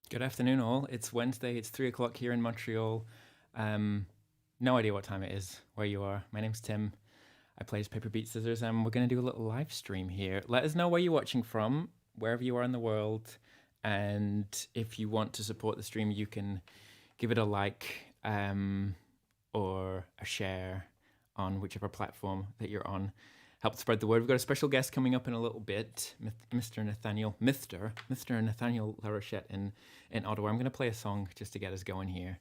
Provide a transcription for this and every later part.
Good afternoon, all. It's Wednesday. It's 3 o'clock here in Montreal. No idea what time it is where you are. My name's Tim. I play as Paper Beat Scissors, and we're going to do a little live stream here. Let us know where you're watching from, wherever you are in the world. And if you want to support the stream, you can give it a like or a share on whichever platform that you're on. Help spread the word. We've got a special guest coming up in a little bit, Mr. Nathanael Larochette in Ottawa. I'm going to play a song just to get us going here.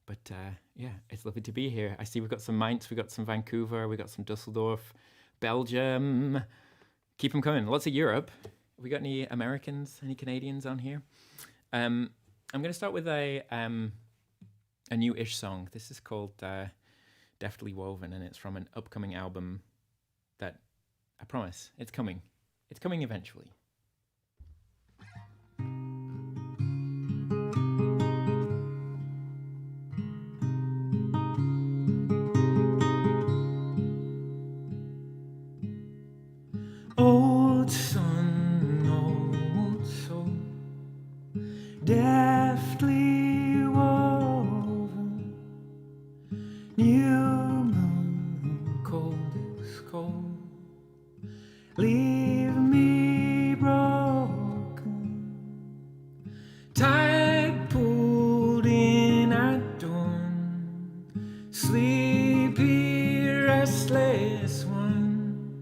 But yeah, it's lovely to be here. I see we've got some Mainz, we've got some Vancouver, we've got some Dusseldorf, Belgium. Keep them coming. Lots of Europe. We got any Americans, any Canadians on here? I'm going to start with a new-ish song. This is called Deftly Woven, and it's from an upcoming album that I promise it's coming. It's coming eventually. Old sun, old soul, deftly woven, new moon, cold as cold. Leave me broken, tide pulled in at dawn, sleepy, restless ones.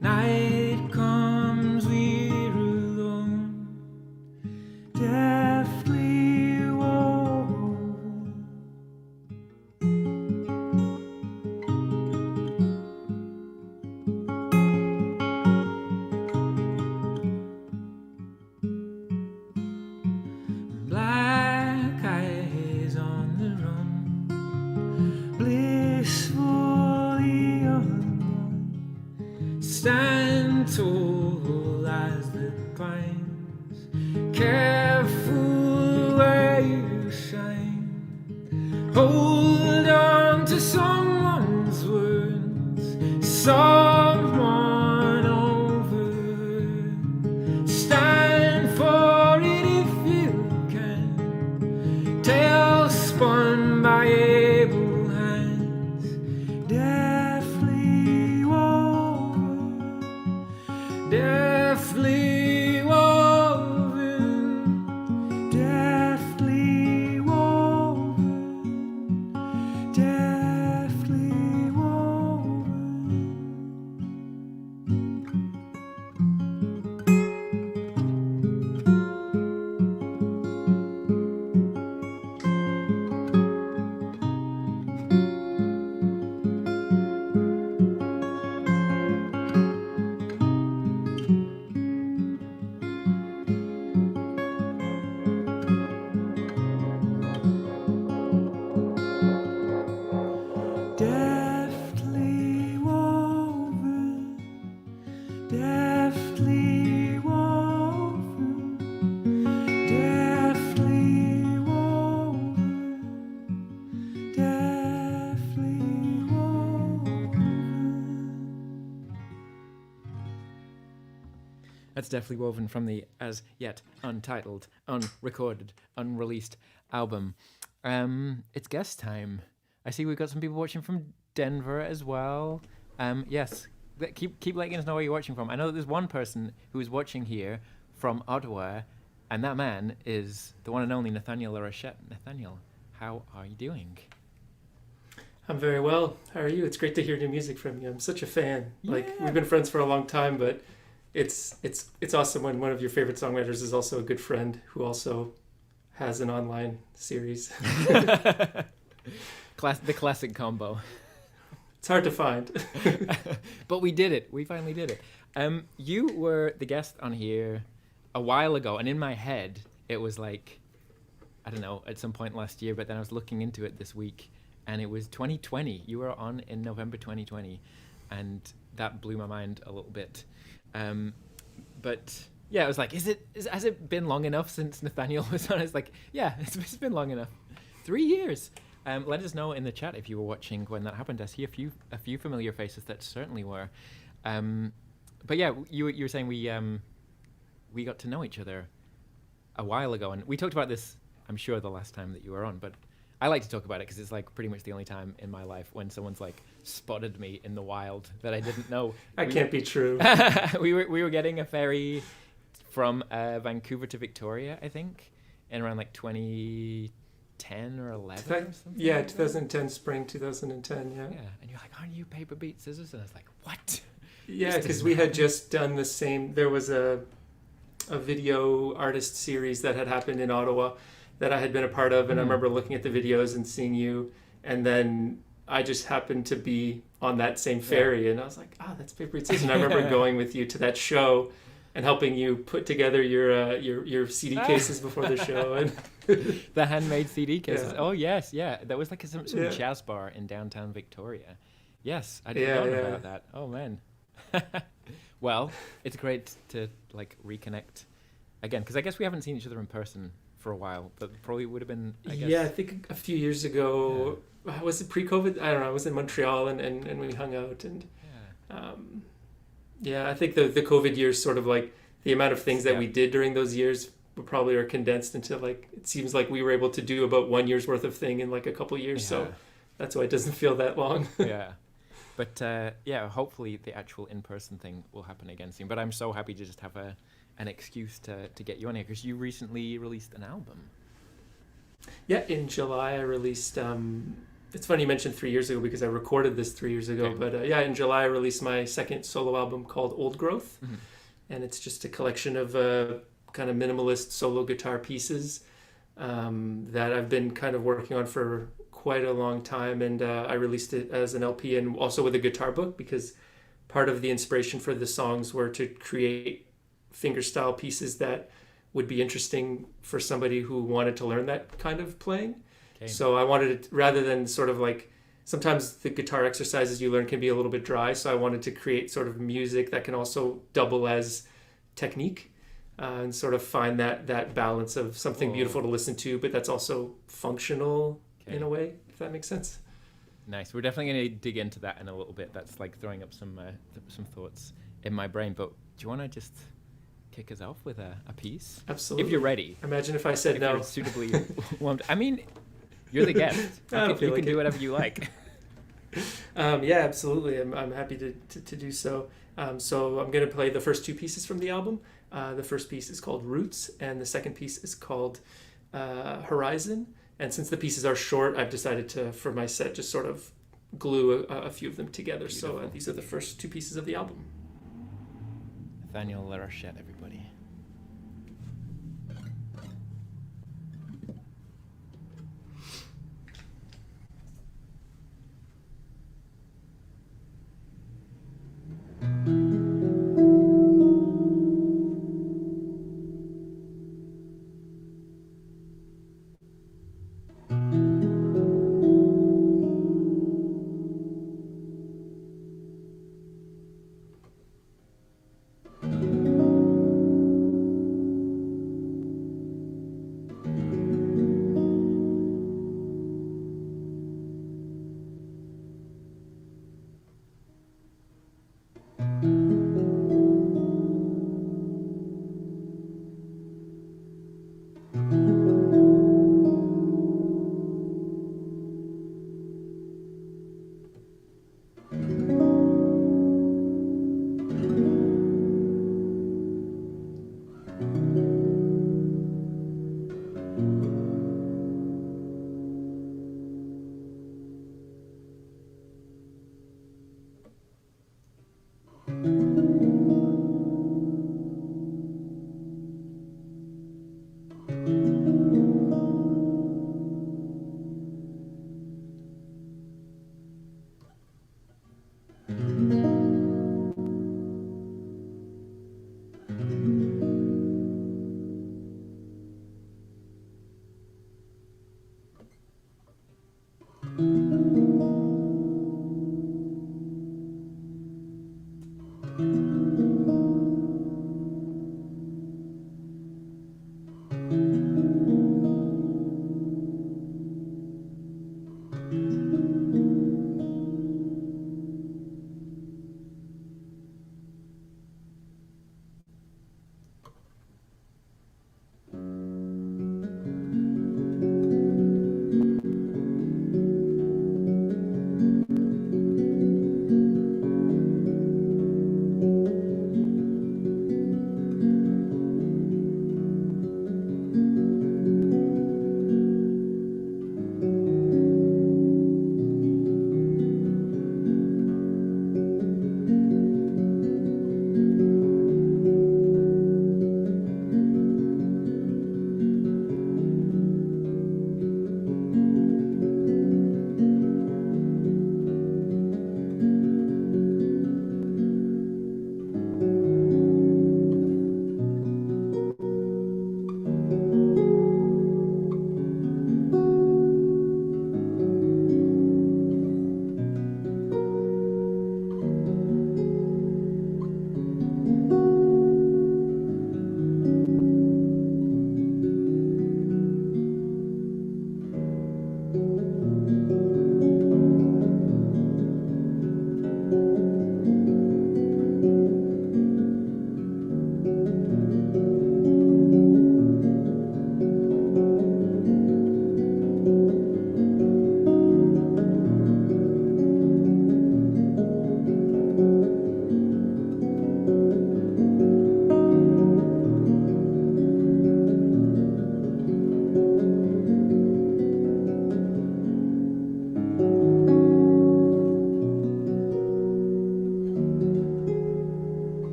Night comes, we're alone, deftly woven. Black eyes on the run, blissfully undone. Stand tall as the pines, careful where you shine. Hold on to someone's words, someone over. Stand for it if you can. Tale spun by able hands, deftly woven, deftly woven, deftly woven, deftly woven. Deftly woven, deftly woven, deftly woven, deftly woven. That's Deftly Woven from the as yet untitled, unrecorded, unreleased album. It's guest time. I see we've got some people watching from Denver as well. Yes, keep letting us know where you're watching from. I know that there's one person who is watching here from Ottawa, and that man is the one and only Nathanael Larochette. Nathanael, how are you doing? I'm very well. How are you? It's great to hear new music from you. I'm such a fan. Like, Yeah. we've been friends for a long time, but it's awesome when one of your favorite songwriters is also a good friend who also has an online series. The classic combo. It's hard to find. But we did it. We finally did it. You were the guest on here a while ago, and in my head, it was like, I don't know, at some point last year, but then I was looking into it this week, and it was 2020. You were on in November 2020, and that blew my mind a little bit. But yeah, I was like, has it been long enough since Nathanael was on? It's like, yeah, it's been long enough. 3 years. Let us know in the chat if you were watching when that happened. I see a few familiar faces that certainly were. But yeah, you were saying we got to know each other a while ago, and we talked about this, I'm sure, the last time that you were on, but I like to talk about it because it's like pretty much the only time in my life when someone's like spotted me in the wild that I didn't know. That can't be true. we were getting a ferry from Vancouver to Victoria, I think, in around like 2010 or 11 or something. Yeah, like 2010, spring 2010, yeah. Yeah, and you're like, aren't you paper, beat, scissors? And I was like, what? Yeah, because we had just done the same. There was a video artist series that had happened in Ottawa that I had been a part of, and I remember looking at the videos and seeing you, and then I just happened to be on that same ferry, and I was like, that's Paper Beat Scissors. And I remember going with you to that show and helping you put together your CD cases before the show. And the handmade CD cases. Yeah. Oh, yes, yeah. That was like some Yeah. jazz bar in downtown Victoria. Yes, I didn't know about that. Oh, man. Well, it's great to like reconnect again, because I guess we haven't seen each other in person for a while, but probably would have been, I guess. Yeah, I think a few years ago, was it pre-COVID? I don't know. I was in Montreal and we hung out, and I think the COVID years sort of like the amount of things that we did during those years probably are condensed into like, it seems like we were able to do about 1 year's worth of thing in like a couple of years. Yeah. So that's why it doesn't feel that long. Yeah. But hopefully the actual in-person thing will happen again soon. But I'm so happy to just have an excuse to get you on here, because you recently released an album. Yeah, in July I released, it's funny you mentioned 3 years ago because I recorded this 3 years ago, but in July I released my second solo album called Old Growth, and it's just a collection of kind of minimalist solo guitar pieces that I've been kind of working on for quite a long time, and I released it as an LP and also with a guitar book, because part of the inspiration for the songs were to create fingerstyle pieces that would be interesting for somebody who wanted to learn that kind of playing. Okay. So I wanted it, rather than sort of like, sometimes the guitar exercises you learn can be a little bit dry, so I wanted to create sort of music that can also double as technique, and sort of find that balance of something beautiful to listen to, but that's also functional in a way, if that makes sense. Nice. We're definitely going to dig into that in a little bit. That's like throwing up some thoughts in my brain. But do you want to just kick us off with a piece? Absolutely. If you're ready. Imagine if I said no. You're suitably warmed. I mean, you're the guest. You can do whatever you like. Yeah, absolutely. I'm happy to do so. So I'm going to play the first two pieces from the album. The first piece is called Roots, and the second piece is called Horizon. And since the pieces are short, I've decided to, for my set, just sort of glue a few of them together. Beautiful. So these are the first two pieces of the album. Nathanael, Larochette, everybody.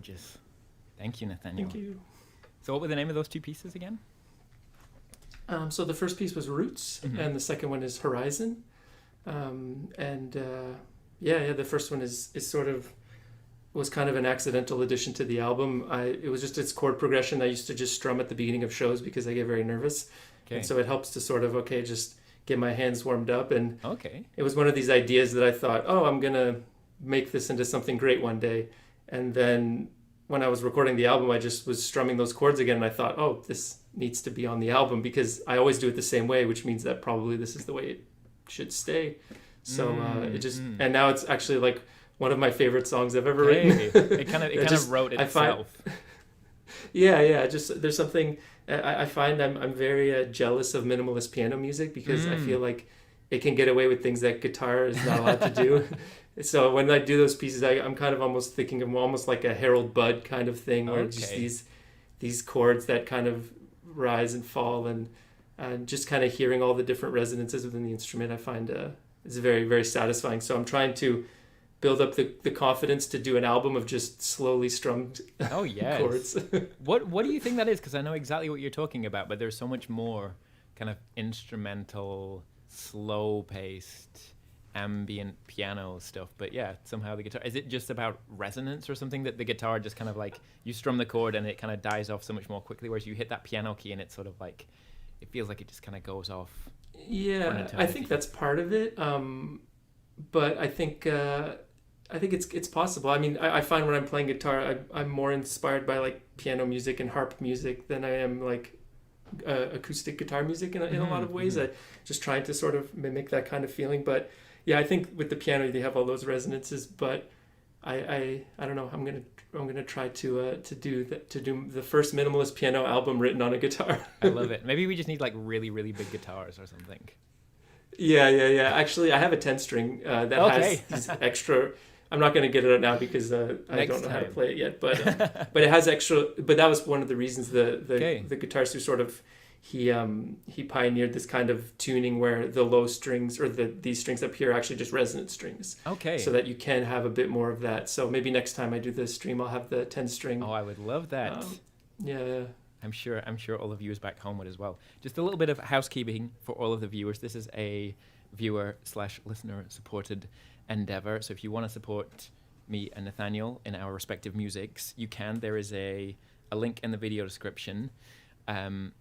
gorgeous. Thank you, Nathanael. Thank you. So what were the name of those two pieces again? So the first piece was Roots, and the second one is Horizon. The first one is sort of was kind of an accidental addition to the album. It was just its chord progression I used to just strum at the beginning of shows because I get very nervous. Okay. And so it helps to sort of, just get my hands warmed up. And Okay. it was one of these ideas that I thought, I'm going to make this into something great one day. And then when I was recording the album, I just was strumming those chords again. And I thought, this needs to be on the album because I always do it the same way, which means that probably this is the way it should stay. So and now it's actually like one of my favorite songs I've ever written. It kind of wrote itself. Just there's something I find I'm very jealous of minimalist piano music because I feel like it can get away with things that guitar is not allowed to do. So when I do those pieces, I'm kind of almost thinking of almost like a Harold Budd kind of thing, where just these chords that kind of rise and fall, and just kind of hearing all the different resonances within the instrument, I find is very, very satisfying. So I'm trying to build up the confidence to do an album of just slowly strummed chords. What do you think that is? Because I know exactly what you're talking about, but there's so much more kind of instrumental, slow-paced, ambient piano stuff. But yeah, somehow the guitar, is it just about resonance or something, that the guitar just kind of like, you strum the chord and it kind of dies off so much more quickly, whereas you hit that piano key and it's sort of like, it feels like it just kind of goes off. Yeah, I think that's part of it. But I think it's possible. I mean, I find when I'm playing guitar, I'm more inspired by like piano music and harp music than I am like acoustic guitar music in a lot of ways. I just trying to sort of mimic that kind of feeling. But yeah, I think with the piano they have all those resonances. But I don't know. I'm gonna try to do the first minimalist piano album written on a guitar. I love it. Maybe we just need like really, really big guitars or something. Yeah. Actually, I have a 10-string that has these extra. I'm not going to get it out now because I don't know how to play it yet. But it has extra. But that was one of the reasons the guitarist who sort of he pioneered this kind of tuning where the low strings or these strings up here are actually just resonant strings. Okay. So that you can have a bit more of that. So maybe next time I do the stream, I'll have the 10-string. Oh, I would love that. Yeah. I'm sure all of viewers back home would as well. Just a little bit of housekeeping for all of the viewers. This is a viewer/listener supported endeavor. So if you want to support me and Nathanael in our respective musics, you can. There is a link in the video description, and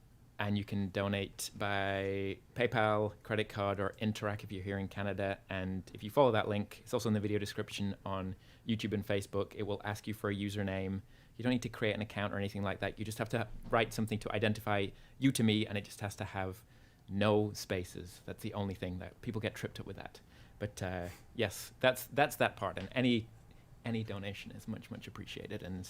you can donate by PayPal, credit card, or Interac if you're here in Canada. And if you follow that link, it's also in the video description on YouTube and Facebook. It will ask you for a username. You don't need to create an account or anything like that. You just have to write something to identify you to me, and it just has to have no spaces. That's the only thing that people get tripped up with that. But yes, that's that part. And any donation is much, much appreciated. And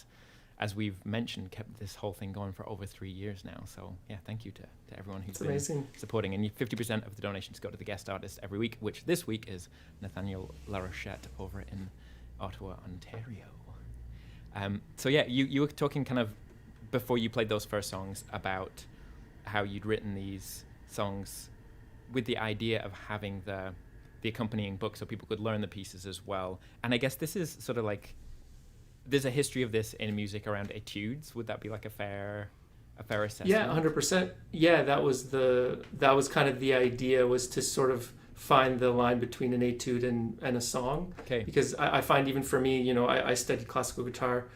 as we've mentioned, kept this whole thing going for over 3 years now. So yeah, thank you to everyone who's been supporting. And 50% of the donations go to the guest artist every week, which this week is Nathanael Larochette over in Ottawa, Ontario. So yeah, you were talking kind of before you played those first songs about how you'd written these songs with the idea of having the accompanying book so people could learn the pieces as well. And I guess this is sort of like, there's a history of this in music around etudes. Would that be like a fair assessment? Yeah, 100%. Yeah, that was kind of the idea, was to sort of find the line between an etude and a song. Okay. Because I find even for me, I studied classical guitar,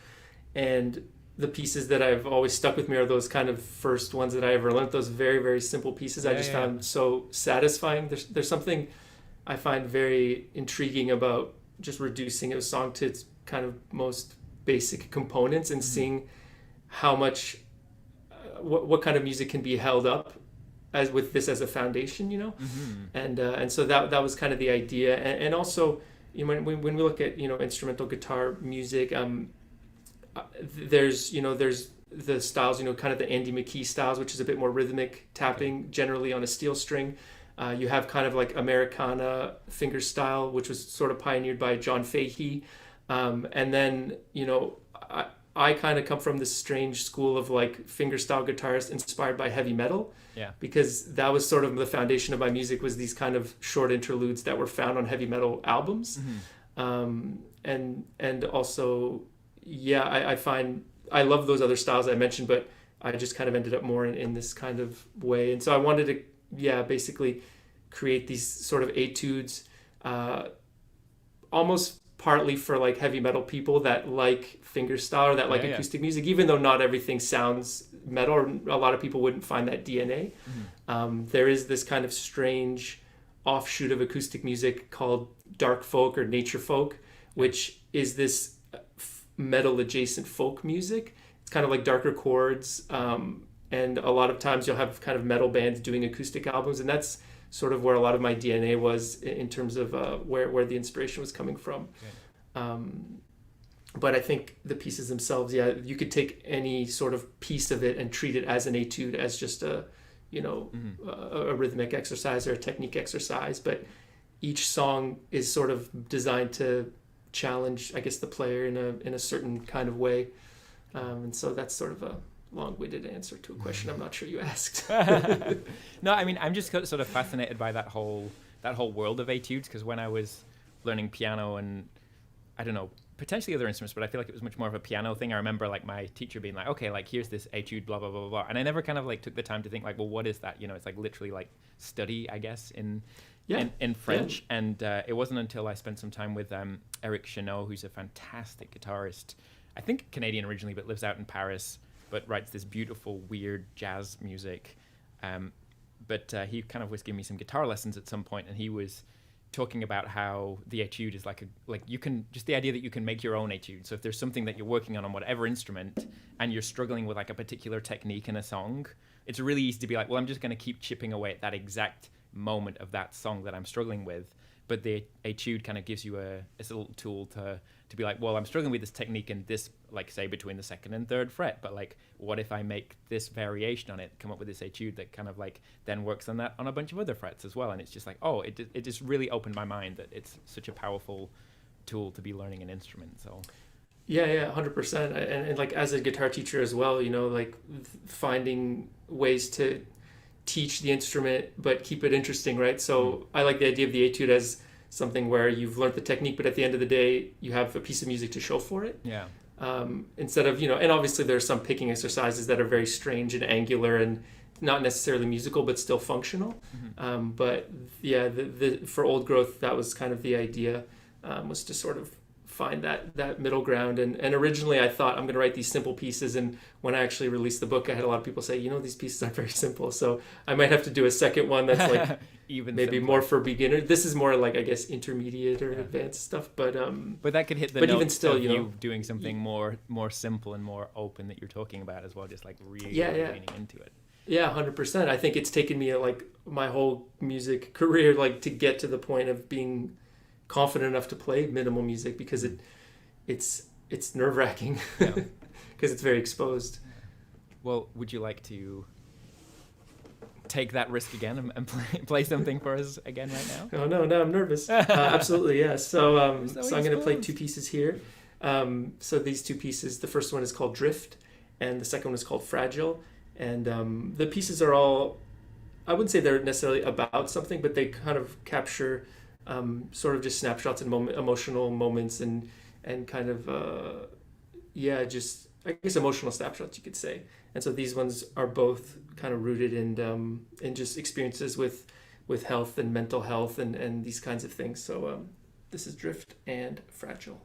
and the pieces that I've always stuck with me are those kind of first ones that I ever learned, those very, very simple pieces. I just found so satisfying. There's something I find very intriguing about just reducing a song to its kind of most basic components and seeing how much, what kind of music can be held up as with this as a foundation, and so that was kind of the idea. And also, when we look at instrumental guitar music, there's the styles, kind of the Andy McKee styles, which is a bit more rhythmic tapping, generally on a steel string. You have kind of like Americana finger style, which was sort of pioneered by John Fahey. And then, I kind of come from this strange school of like fingerstyle guitarists inspired by heavy metal. Yeah. Because that was sort of the foundation of my music, was these kind of short interludes that were found on heavy metal albums. And also, yeah, I find I love those other styles I mentioned, but I just kind of ended up more in this kind of way. And so I wanted to, yeah, basically create these sort of etudes, almost partly for like heavy metal people that like fingerstyle or that like acoustic music, even though not everything sounds metal, or a lot of people wouldn't find that DNA. There is this kind of strange offshoot of acoustic music called dark folk or nature folk, which is this metal adjacent folk music. It's kind of like darker chords, and a lot of times you'll have kind of metal bands doing acoustic albums, and that's sort of where a lot of my DNA was in terms of where the inspiration was coming from. But I think the pieces themselves, yeah, you could take any sort of piece of it and treat it as an etude, as just a, you know, a rhythmic exercise or a technique exercise. But each song is sort of designed to challenge, I guess, the player in a certain kind of way. And so that's sort of a long-winded answer to a question I'm not sure you asked. No, I mean, I'm just sort of fascinated by that whole world of etudes, because when I was learning piano and, I don't know, potentially other instruments, but I feel like it was much more of a piano thing. I remember like my teacher being like, okay, like here's this etude, blah, blah, blah, blah, blah. And I never kind of like took the time to think like, well, what is that? You know, it's like literally like study, I guess, in French. Yeah. And it wasn't until I spent some time with Eric Chenot, who's a fantastic guitarist, I think Canadian originally, but lives out in Paris, but writes this beautiful, weird jazz music. But he kind of was giving me some guitar lessons at some point, and he was talking about how the etude is like you can, just the idea that you can make your own etude. So if there's something that you're working on whatever instrument and you're struggling with like a particular technique in a song, it's really easy to be like, well, I'm just going to keep chipping away at that exact moment of that song that I'm struggling with. But the etude kind of gives you a little tool to be like, well, I'm struggling with this technique in this, like say between the second and third fret, but like, what if I make this variation on it, come up with this etude that kind of like then works on that on a bunch of other frets as well. And it's just like, oh, it just really opened my mind that it's such a powerful tool to be learning an instrument. So yeah, 100%. And like as a guitar teacher as well, you know, like finding ways to teach the instrument but keep it interesting, right? So I like the idea of the etude as something where you've learned the technique, but at the end of the day you have a piece of music to show for it. Instead of, you know, and obviously there's some picking exercises that are very strange and angular and not necessarily musical but still functional. But yeah, for Old Growth, that was kind of the idea, was to sort of find that middle ground. And originally I thought I'm going to write these simple pieces, and when I actually released the book I had a lot of people say, you know, these pieces aren't very simple, so I might have to do a second one that's like even maybe simpler, more for beginner. This is more like, I guess, intermediate or advanced stuff, but that could hit the but note even still, of you know, doing something more simple and more open that you're talking about as well, just like really leaning into it. Yeah, 100%. I think it's taken me like my whole music career like to get to the point of being confident enough to play minimal music, because it's nerve-wracking because it's very exposed. Well, would you like to take that risk again and play something for us again right now? Oh no, I'm nervous. Absolutely, yeah. So I'm going to play two pieces here. So these two pieces, the first one is called Drift, and the second one is called Fragile. And the pieces are all, I wouldn't say they're necessarily about something, but they kind of capture sort of just snapshots and emotional moments and kind of just, I guess, emotional snapshots, you could say. And so these ones are both kind of rooted in just experiences with health and mental health and these kinds of things. So this is Drift and Fragile.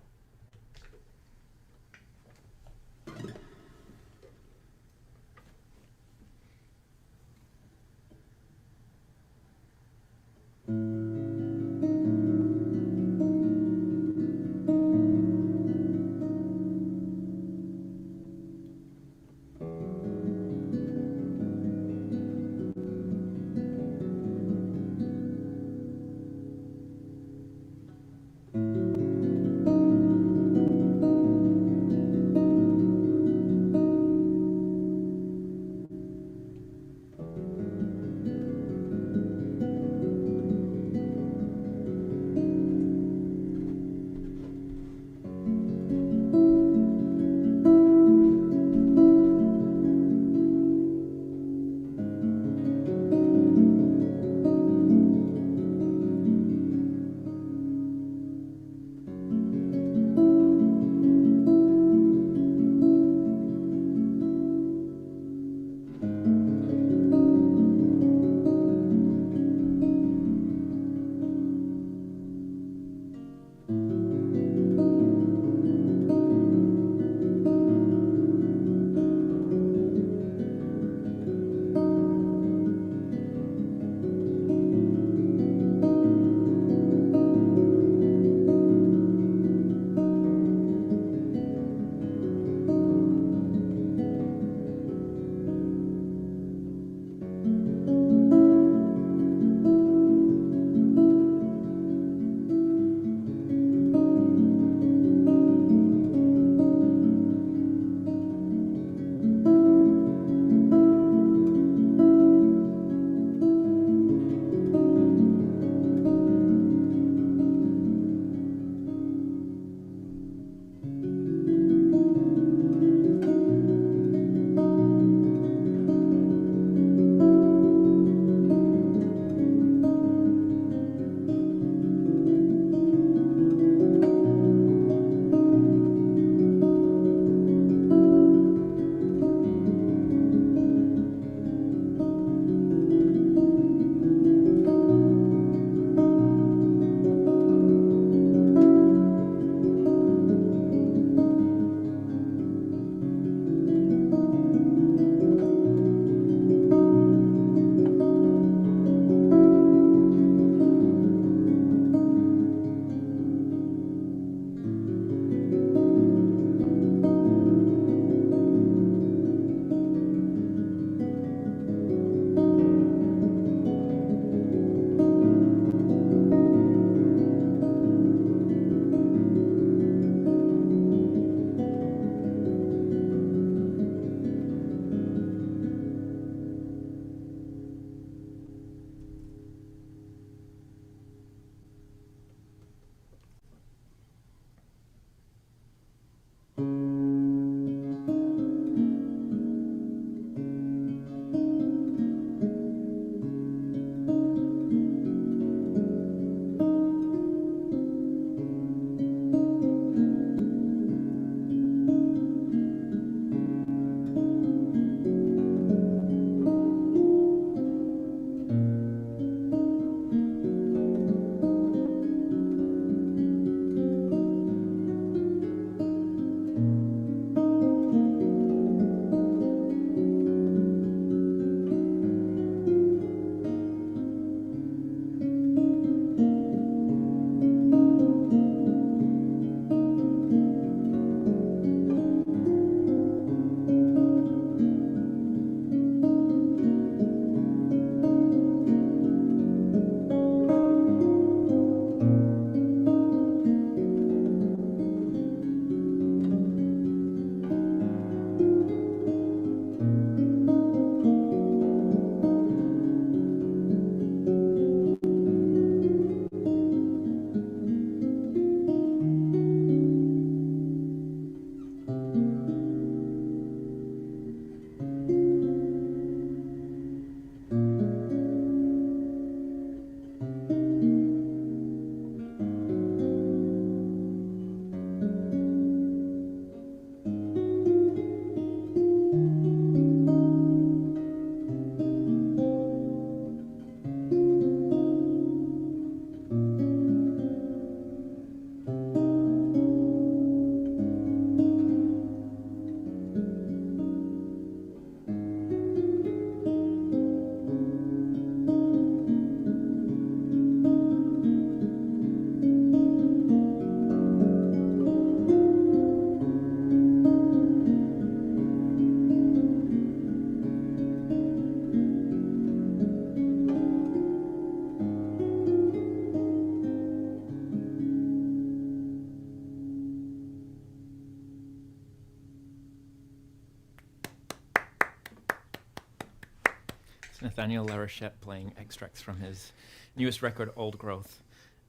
Nathanael Larochette playing extracts from his newest record, Old Growth.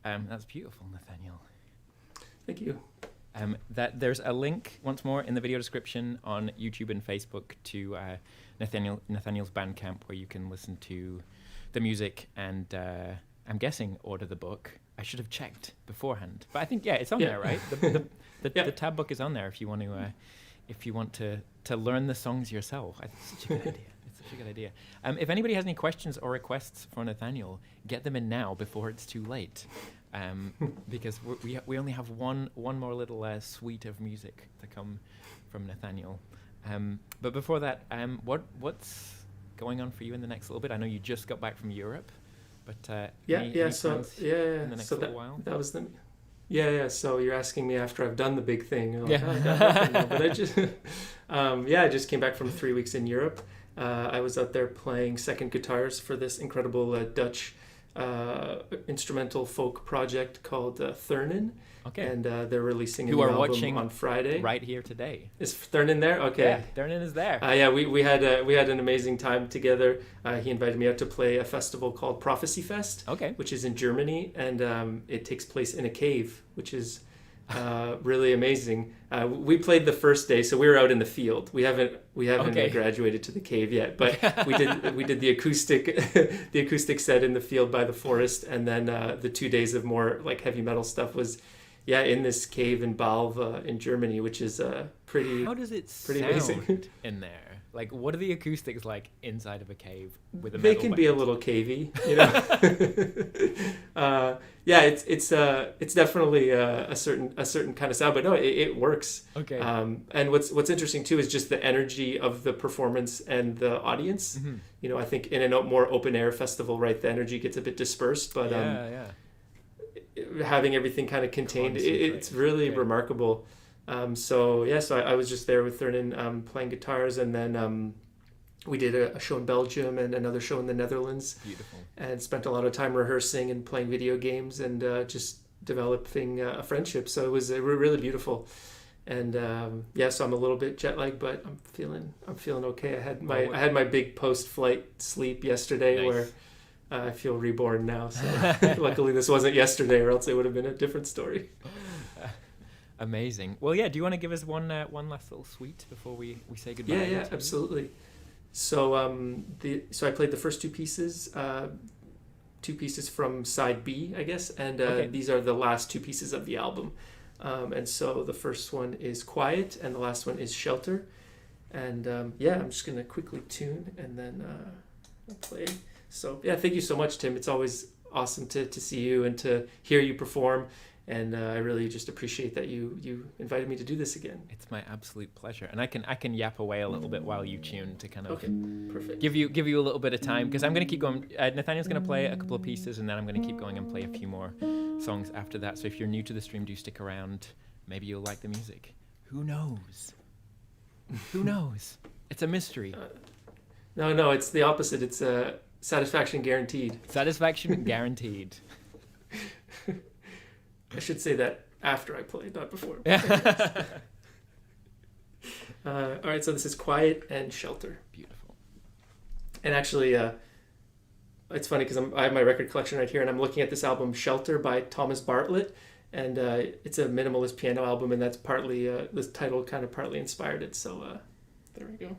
That's beautiful, Nathanael. Thank you. That there's a link once more in the video description on YouTube and Facebook to Nathanael's Bandcamp, where you can listen to the music and I'm guessing order the book. I should have checked beforehand, but I think it's on there, right? The tab book is on there if you want to learn the songs yourself. I think it's such a good idea. It's such a good idea. If anybody has any questions or requests for Nathanael, get them in now before it's too late. Because we only have one more little suite of music to come from Nathanael. But before that, what's going on for you in the next little bit? I know you just got back from Europe, but any plans in the next little while? That was the So you're asking me after I've done the big thing. You're like, I got nothing now. But I just I just came back from 3 weeks in Europe. I was out there playing second guitars for this incredible Dutch instrumental folk project called Thurnin. Okay. And they're releasing a Who new are album watching on Friday. Right here today. Is Thurnin there? Okay. Yeah, Thurnin is there. We had an amazing time together. He invited me out to play a festival called Prophecy Fest, Okay. which is in Germany, and it takes place in a cave, which is really amazing. We played the first day, so we were out in the field. We haven't Okay. graduated to the cave yet, but we did the acoustic set in the field by the forest, and then the 2 days of more like heavy metal stuff was in this cave in Balve in Germany, which is pretty. How does it pretty sound amazing. in there? Like, what are the acoustics like inside of a cave with a They metal can band? be a little cavey, you know. It's definitely a certain kind of sound, but no, it works. Okay. And what's interesting too is just the energy of the performance and the audience. Mhm. You know, I think in a more open air festival, right, the energy gets a bit dispersed, but having everything kind of contained, it's really remarkable. So I was just there with Thurnin playing guitars, and then we did a show in Belgium and another show in the Netherlands. Beautiful. And spent a lot of time rehearsing and playing video games and just developing a friendship. So it was really beautiful. And so I'm a little bit jet lagged, but I'm feeling okay. I had my big post-flight sleep yesterday. Nice. Where I feel reborn now. So luckily this wasn't yesterday, or else it would have been a different story. Amazing. Well, do you want to give us one last little suite before we say goodbye? Yeah, absolutely. So I played the first two pieces from side B, I guess, and these are the last two pieces of the album. And so the first one is Quiet, and the last one is Shelter. And I'm just gonna quickly tune and then I'll play. So thank you so much, Tim. It's always awesome to see you and to hear you perform. And I really just appreciate that you invited me to do this again. It's my absolute pleasure, and I can yap away a little bit while you tune to kind of perfect. give you a little bit of time, because I'm going to keep going. Nathaniel's going to play a couple of pieces, and then I'm going to keep going and play a few more songs after that. So if you're new to the stream, do stick around. Maybe you'll like the music. Who knows? Who knows? It's a mystery. No, it's the opposite. It's satisfaction guaranteed. Satisfaction guaranteed. I should say that after I play, not before. All right, so this is Quiet and Shelter. Beautiful. And actually, it's funny because I have my record collection right here, and I'm looking at this album Shelter by Thomas Bartlett, and it's a minimalist piano album, and that's partly this title kind of partly inspired it. So there we go.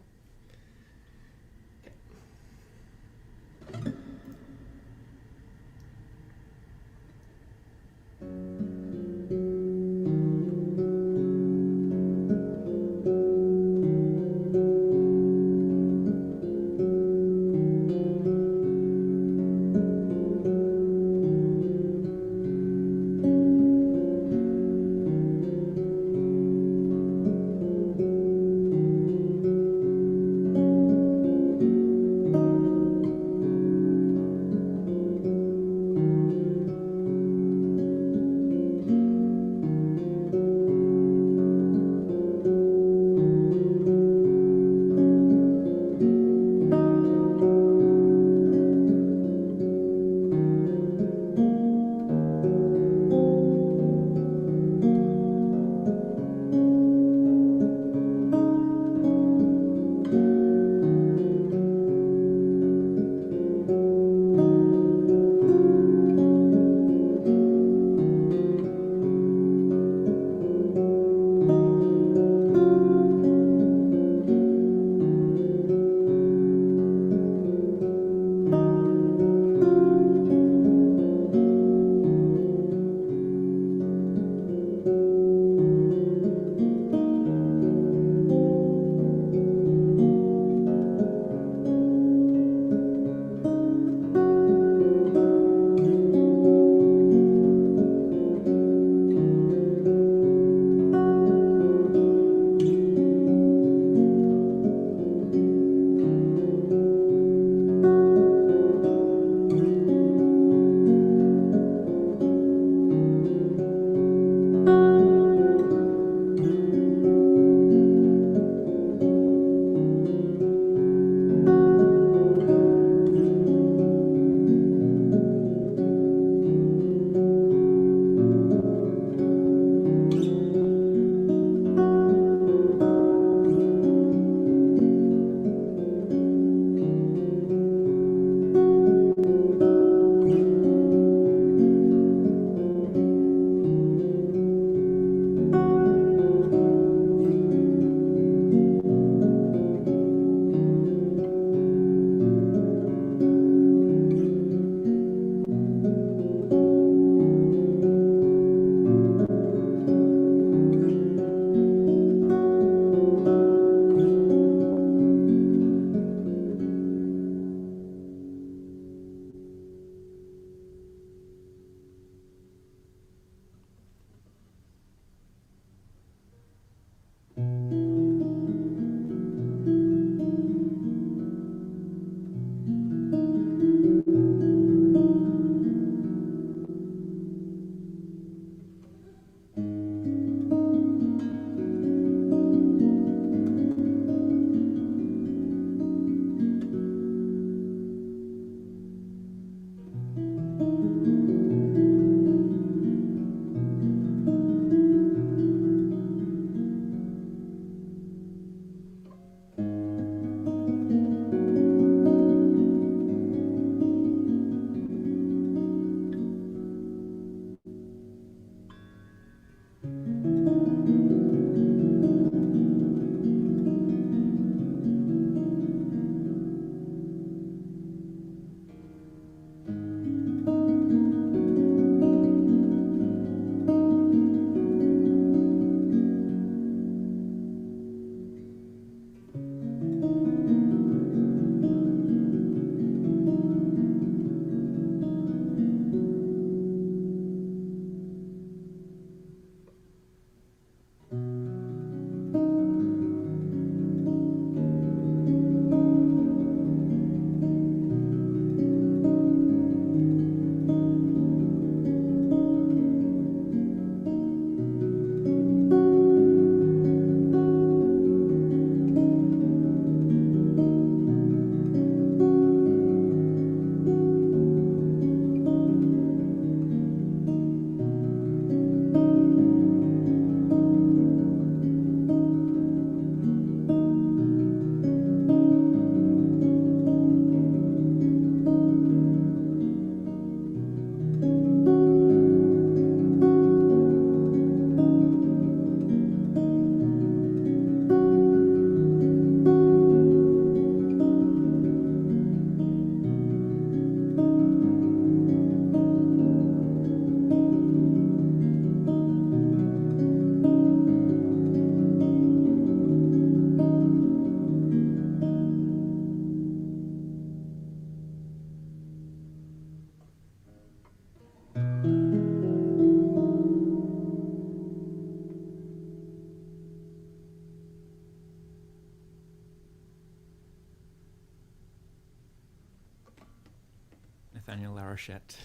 Nathanael Larochette,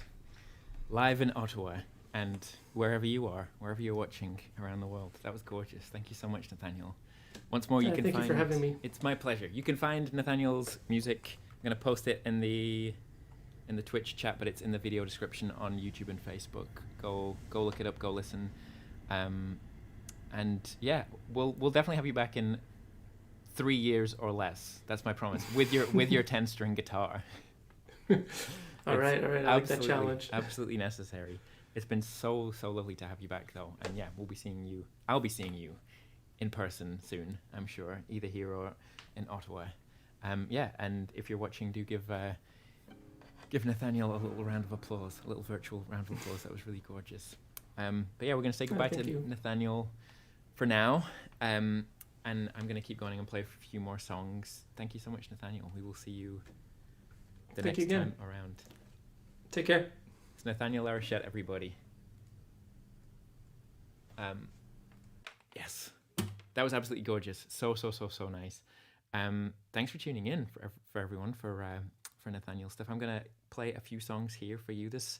live in Ottawa and wherever you're watching around the world. That was gorgeous. Thank you so much, Nathanael. Once more, you can thank find... you for having me. It's my pleasure. You can find Nathanael's music. I'm going to post it in the Twitch chat, but it's in the video description on YouTube and Facebook. Go look it up. Go listen. And yeah, we'll definitely have you back in 3 years or less. That's my promise. With your 10-string guitar. All right. I like that challenge. Absolutely necessary. It's been so lovely to have you back, though. And yeah, I'll be seeing you in person soon, I'm sure, either here or in Ottawa. Yeah, and if you're watching, do give Nathanael a little round of applause, a little virtual round of applause. That was really gorgeous. But yeah, we're going to say goodbye to Nathanael for now. And I'm going to keep going and play a few more songs. Thank you so much, Nathanael. We will see you the next time around. Take care. It's Nathanael Larochette, everybody. Yes. That was absolutely gorgeous. So nice. Thanks for tuning in for everyone, for Nathanael stuff. I'm going to play a few songs here for you. This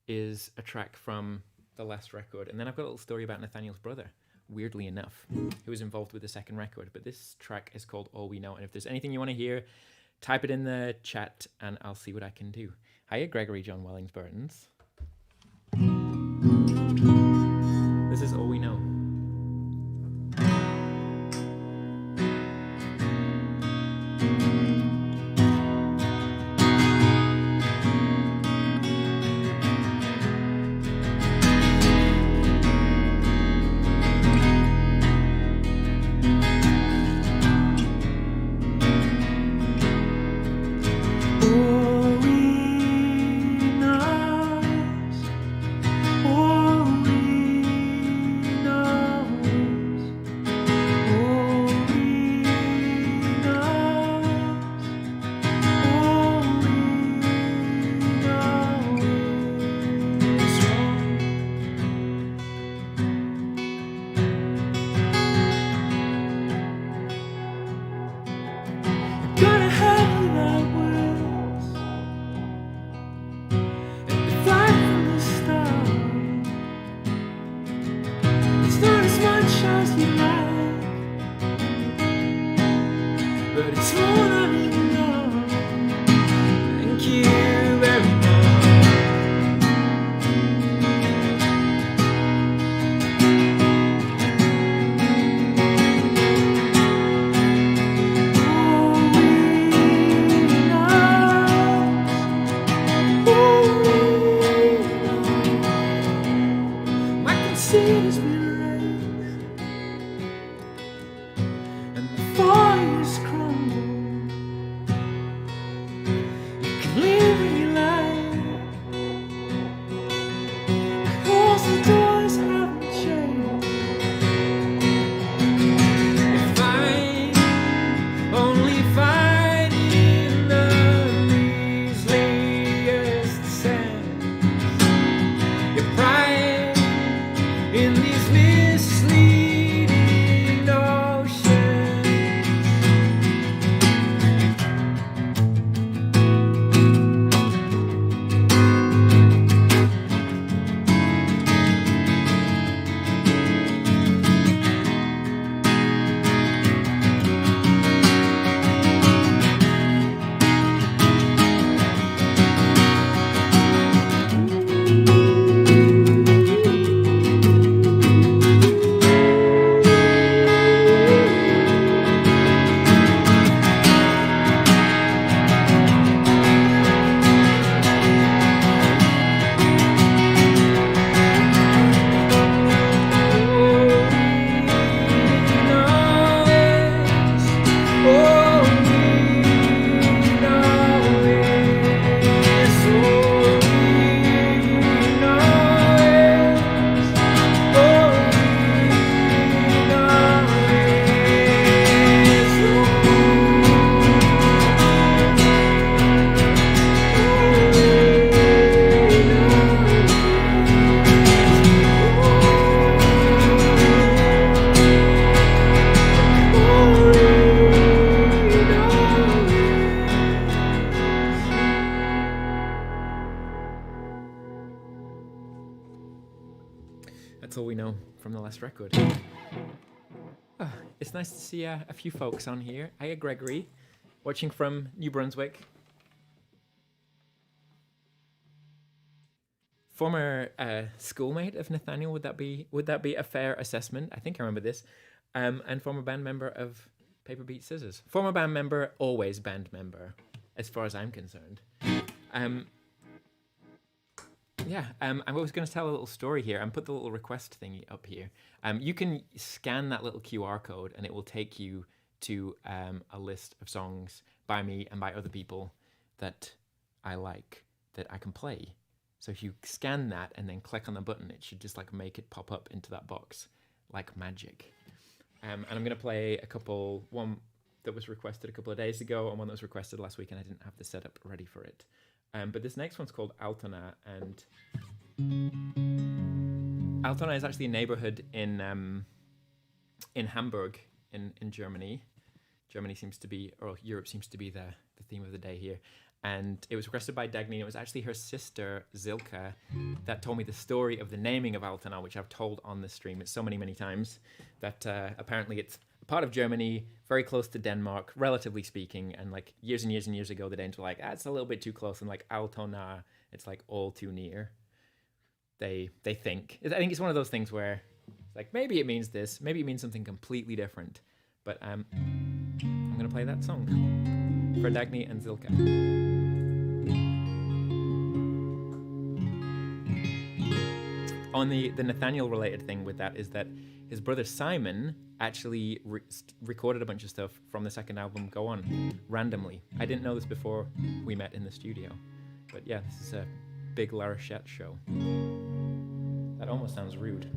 is a track from the last record. And then I've got a little story about Nathanael's brother, weirdly enough, who was involved with the second record. But this track is called All We Know. And if there's anything you want to hear, type it in the chat and I'll see what I can do. Hiya, Gregory John Wellings-Burtons. This is All We Know. In these That's all we know from the last record. Oh, it's nice to see a few folks on here. Hiya, Gregory, watching from New Brunswick. Former schoolmate of Nathanael, would that be a fair assessment? I think I remember this. And former band member of Paper Beat Scissors. Former band member, always band member, as far as I'm concerned. I was going to tell a little story here and put the little request thingy up here. You can scan that little QR code and it will take you to a list of songs by me and by other people that I like that I can play. So if you scan that and then click on the button, it should just like make it pop up into that box like magic. And I'm going to play one that was requested a couple of days ago and one that was requested last week, and I didn't have the setup ready for it. But this next one's called Altona, and Altona is actually a neighborhood in Hamburg in Germany. Germany seems to be, or Europe seems to be the theme of the day here. And it was requested by Dagny, and it was actually her sister, Zilka, that told me the story of the naming of Altona, which I've told on the stream. It's so many, many times that apparently it's a part of Germany, very close to Denmark, relatively speaking. And like years and years and years ago, the Danes were like, it's a little bit too close. And like Altona, it's like all too near. They think. I think it's one of those things where it's like, maybe it means this, maybe it means something completely different. But I'm going to play that song for Dagny and Zilka. On the Nathanael related thing with that is that his brother Simon actually recorded a bunch of stuff from the second album, Go On, randomly. I didn't know this before we met in the studio. But yeah, this is a big Larochette show. That almost sounds rude.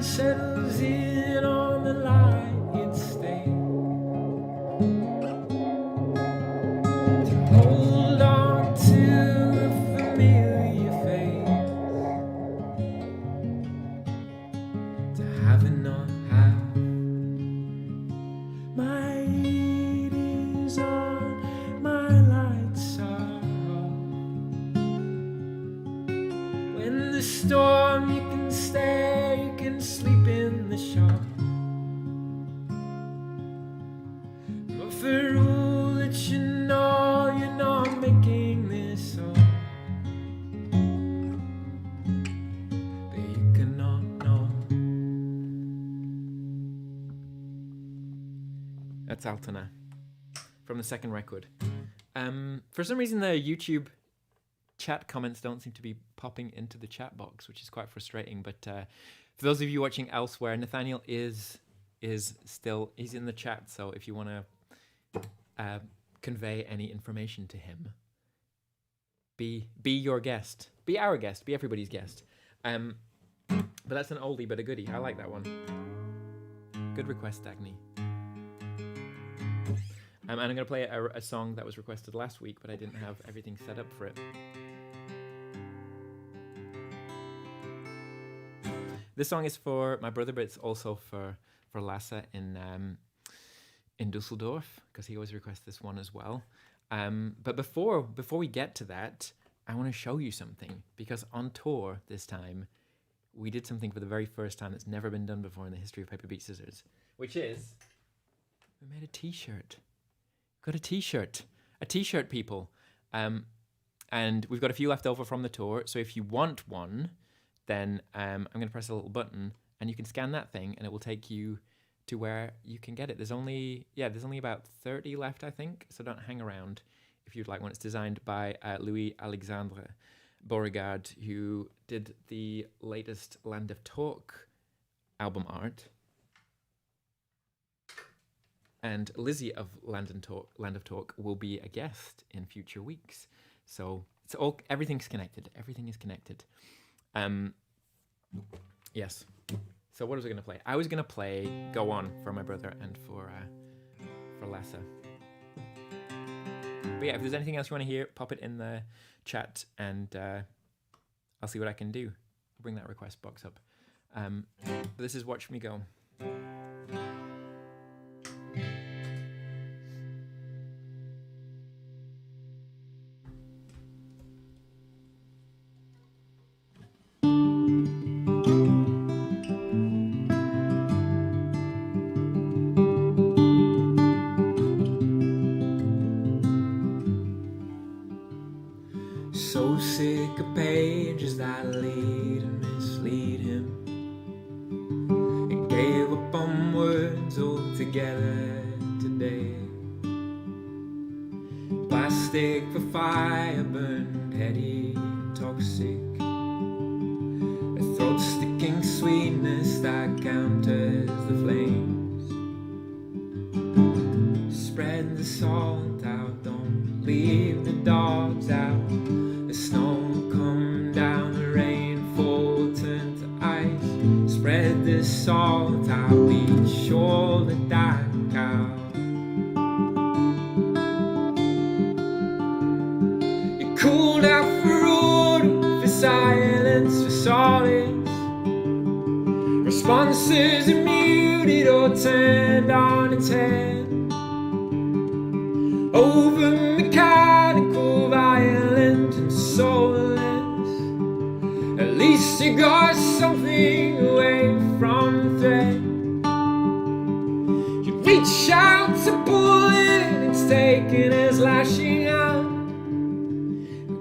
Settles in on the light, it stays. have and not have. My heat is on, my lights are off. When the storm, you can stay, you can sleep in the shop. But for all that you know, you're not making this up. But you cannot know. That's Altona from the second record. For some reason, the YouTube chat comments don't seem to be popping into the chat box, which is quite frustrating. But for those of you watching elsewhere, Nathanael is still, he's in the chat. So if you want to convey any information to him, be your guest, be our guest, be everybody's guest. But that's an oldie but a goodie. I like that one. Good request, Dagny. And I'm going to play a song that was requested last week, but I didn't have everything set up for it. This song is for my brother, but it's also for Lasse in Dusseldorf, because he always requests this one as well. But before we get to that, I want to show you something, because on tour this time, we did something for the very first time that's never been done before in the history of Paper, Beat, Scissors, which is we made a t-shirt. Got a t-shirt, people. And we've got a few left over from the tour, so if you want one, then I'm going to press a little button, and you can scan that thing, and it will take you to where you can get it. There's only about 30 left, I think, so don't hang around if you'd like one. It's designed by Louis Alexandre Beauregard, who did the latest Land of Talk album art. And Lizzie of Land of Talk will be a guest in future weeks. So it's all, everything's connected. Everything is connected. Yes. So what was I going to play? I was going to play Go On for my brother and for Lasse. But yeah, if there's anything else you want to hear, pop it in the chat, and I'll see what I can do. I'll bring that request box up. But this is Watch Me Go. So sick of pages that lead and mislead him. He gave up on words altogether today. Plastic for fire, burned, heady, toxic. A throat-sticking sweetness that counters the flames. Spread the salt out, don't leave the dogs out. The snow come down, the rainfall turn to ice. Spread the salt out, be sure to die out. You cooled out for autumn, for silence, for solace. Responses are muted or turned on its head. Over mechanical, violent and soulless. At least you got something away from the thread. You reach out to pull it, it's taken as lashing out.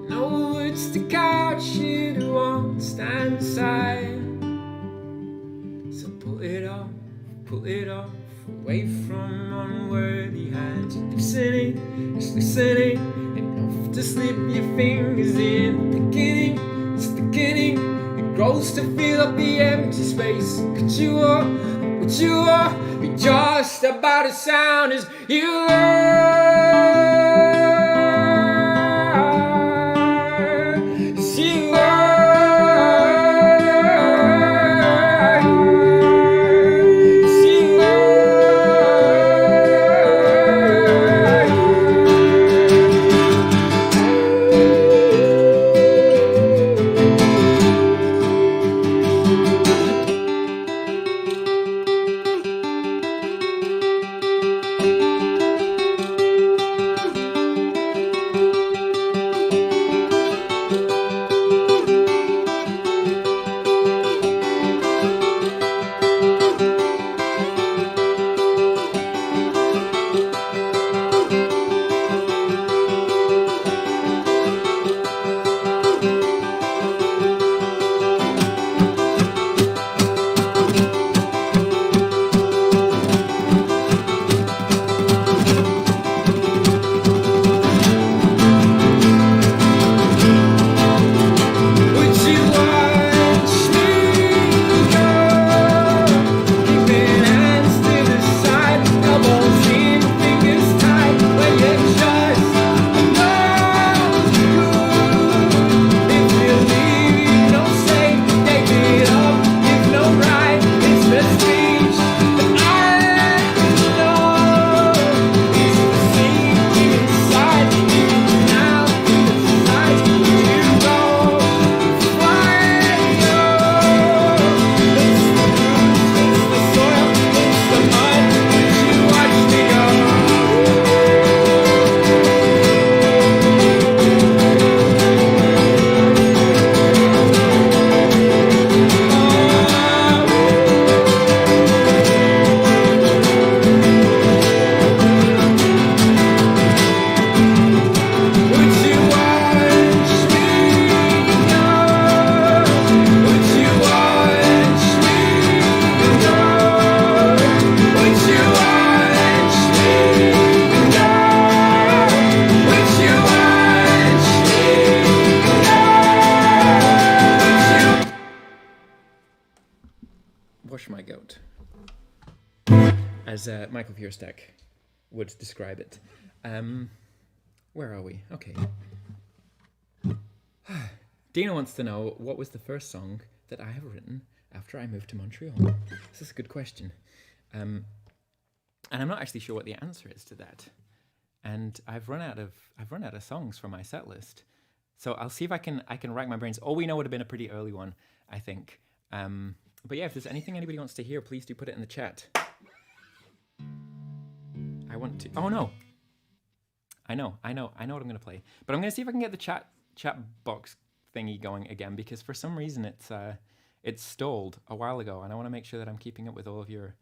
No words to couch it, won't stand aside. So pull it off away from unworthy hands. Just listening, enough to slip your fingers in. It's beginning, it grows to fill up the empty space. Could you be just about as sound as you are? As you are. wash my goat, as Michael FEUERSTACK would describe it. Where are we? Okay. Dina wants to know, what was the first song that I have written after I moved to Montreal? This is a good question. And I'm not actually sure what the answer is to that. And I've run out of songs for my set list. So I'll see if I can rack my brains. All We Know would have been a pretty early one, I think. But yeah, if there's anything anybody wants to hear, please do put it in the chat. I want to. Oh no. I know what I'm gonna play. But I'm gonna see if I can get the chat box thingy going again, because for some reason it's stalled a while ago, and I want to make sure that I'm keeping up with all of your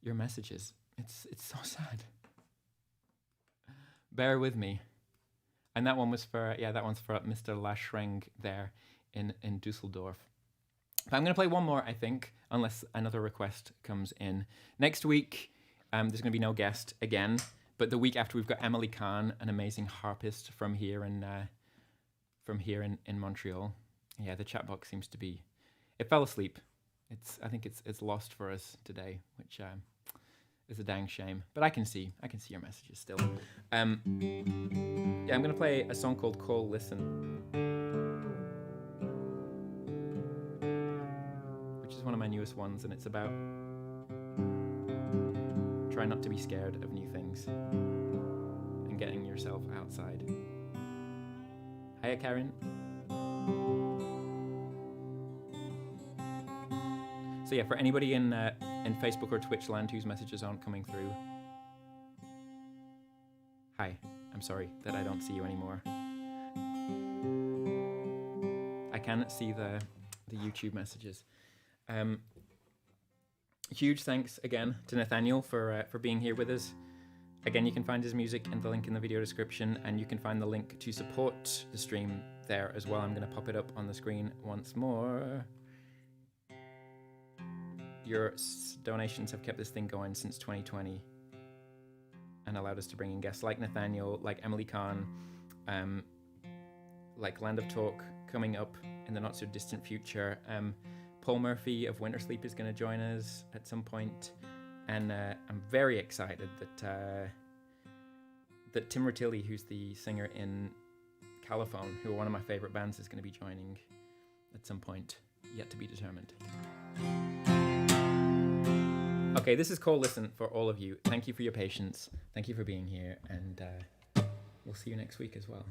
messages. It's so sad. Bear with me. And that one was for that one's for Mr. Laschreng there in Dusseldorf. But I'm going to play one more, I think, unless another request comes in. Next week, there's going to be no guest again, but the week after we've got Emily Kahn, an amazing harpist from here in Montreal. Yeah, the chat box seems to be, it fell asleep. I think it's lost for us today, which is a dang shame. But I can see your messages still. Yeah, I'm going to play a song called Call Listen, which is one of my newest ones, and it's about trying not to be scared of new things and getting yourself outside. Hiya, Karen. So yeah, for anybody in Facebook or Twitch land whose messages aren't coming through, hi, I'm sorry that I don't see you anymore. I cannot see the YouTube messages. Huge thanks again to Nathanael for being here with us. Again, you can find his music in the link in the video description, and you can find the link to support the stream there as well. I'm going to pop it up on the screen once more. Your donations have kept this thing going since 2020 and allowed us to bring in guests like Nathanael, like Emily Kahn, like Land of Talk coming up in the not so distant future. Paul Murphy of Winter Sleep is going to join us at some point, and I'm very excited that Tim Ratilli, who's the singer in Calophone, who are one of my favorite bands, is going to be joining at some point, yet to be determined. Okay, this is Call Listen for all of you. Thank you for your patience. Thank you for being here, and we'll see you next week as well.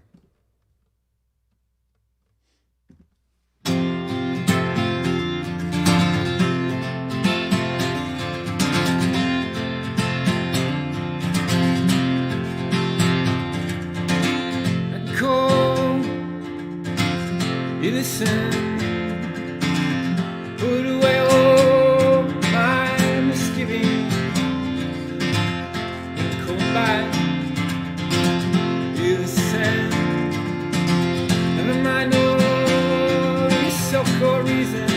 I call, you listen, put away all my misgivings, and call back, you listen, never mind all your so-called reasons.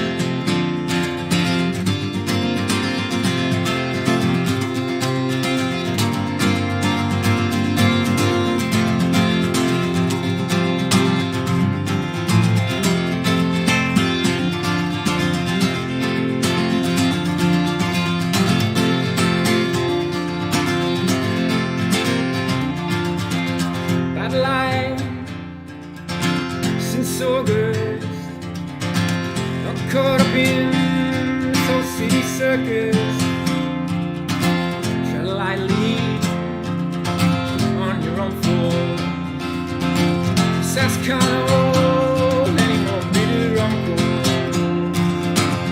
August, got caught up in this whole city circus, try to lightly on your own floor. Sass can't hold any more bitter uncle.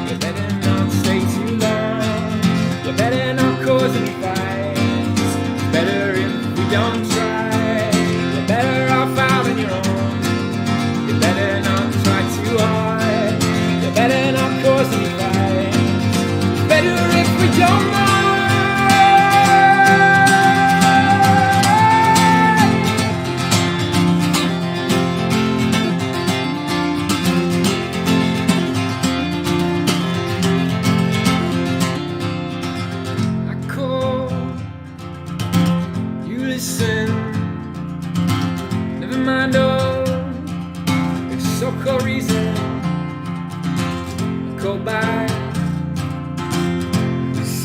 You better not stay too long, you better not cause any fights. It's better if we don't try, you're better off out on your own. You better not try too hard, you better not cause any fights. Better if we don't mind.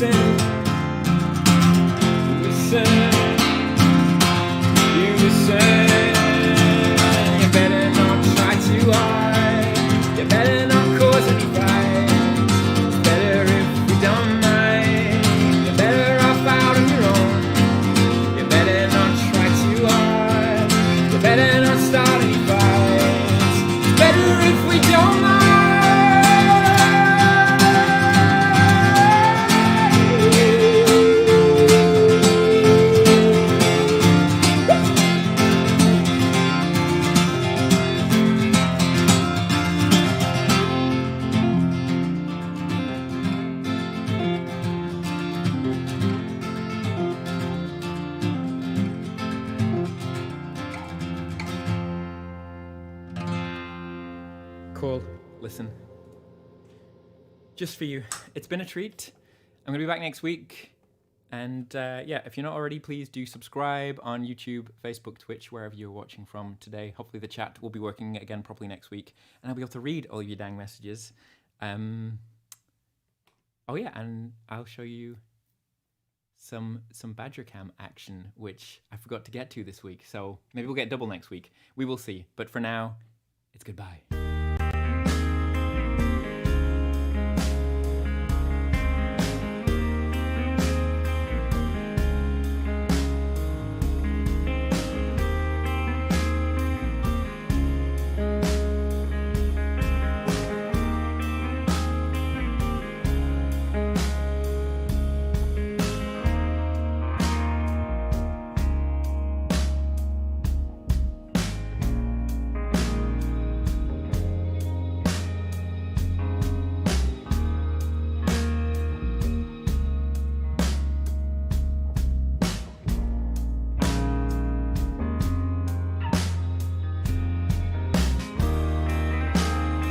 listen, listen, you listen. You better not try too hard. You better not cause any fight. It's better if we don't mind. You're better off out on your own. You better not try too hard. You better not start any fights. It's better if we don't mind. Cool. Listen. Just for you. It's been a treat. I'm going to be back next week. And yeah, if you're not already, please do subscribe on YouTube, Facebook, Twitch, wherever you're watching from today. Hopefully the chat will be working again properly next week. And I'll be able to read all of your dang messages. Oh yeah, and I'll show you some Badger Cam action, which I forgot to get to this week. So maybe we'll get double next week. We will see. But for now, it's goodbye.